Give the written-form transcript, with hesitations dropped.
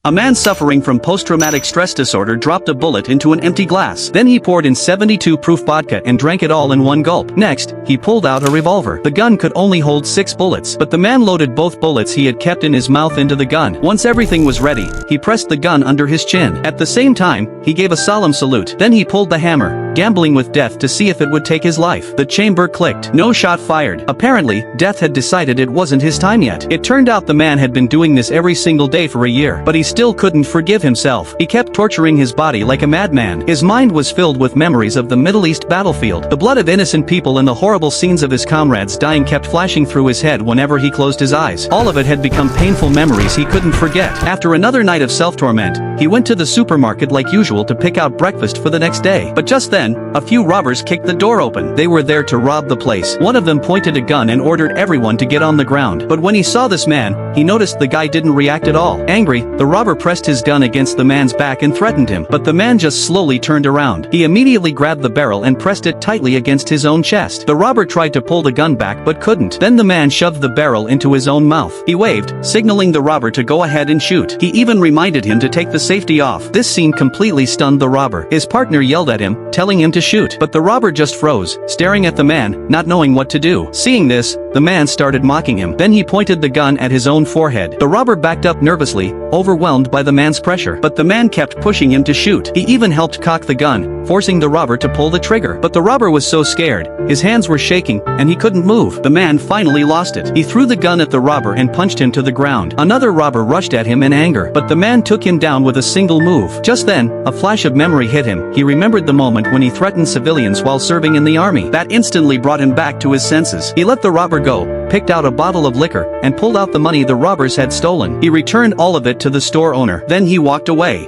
A man suffering from post-traumatic stress disorder dropped a bullet into an empty glass. Then he poured in 72 proof vodka and drank it all in one gulp. Next, he pulled out a revolver. The gun could only hold 6 bullets, but the man loaded both bullets he had kept in his mouth into the gun. Once everything was ready, he pressed the gun under his chin. At the same time, he gave a solemn salute. Then he pulled the hammer, gambling with death to see if it would take his life. The chamber clicked. No shot fired. Apparently, death had decided it wasn't his time yet. It turned out the man had been doing this every single day for a year, but he still couldn't forgive himself. He kept torturing his body like a madman. His mind was filled with memories of the Middle East battlefield. The blood of innocent people and the horrible scenes of his comrades dying kept flashing through his head whenever he closed his eyes. All of it had become painful memories he couldn't forget. After another night of self-torment, he went to the supermarket like usual to pick out breakfast for the next day. But just then, a few robbers kicked the door open. They were there to rob the place. One of them pointed a gun and ordered everyone to get on the ground. But when he saw this man, he noticed the guy didn't react at all. Angry, the robber pressed his gun against the man's back and threatened him. But the man just slowly turned around. He immediately grabbed the barrel and pressed it tightly against his own chest. The robber tried to pull the gun back but couldn't. Then the man shoved the barrel into his own mouth. He waved, signaling the robber to go ahead and shoot. He even reminded him to take the safety off. This scene completely stunned the robber. His partner yelled at him, telling him to shoot. But the robber just froze, staring at the man, not knowing what to do. Seeing this, the man started mocking him. Then he pointed the gun at his own forehead. The robber backed up nervously, overwhelmed by the man's pressure. But the man kept pushing him to shoot. He even helped cock the gun, forcing the robber to pull the trigger. But the robber was so scared, his hands were shaking, and he couldn't move. The man finally lost it. He threw the gun at the robber and punched him to the ground. Another robber rushed at him in anger, but the man took him down with a single move. Just then, a flash of memory hit him. He remembered the moment when he threatened civilians while serving in the army. That instantly brought him back to his senses. He let the robber go, picked out a bottle of liquor, and pulled out the money the robbers had stolen. He returned all of it to the store owner. Then he walked away.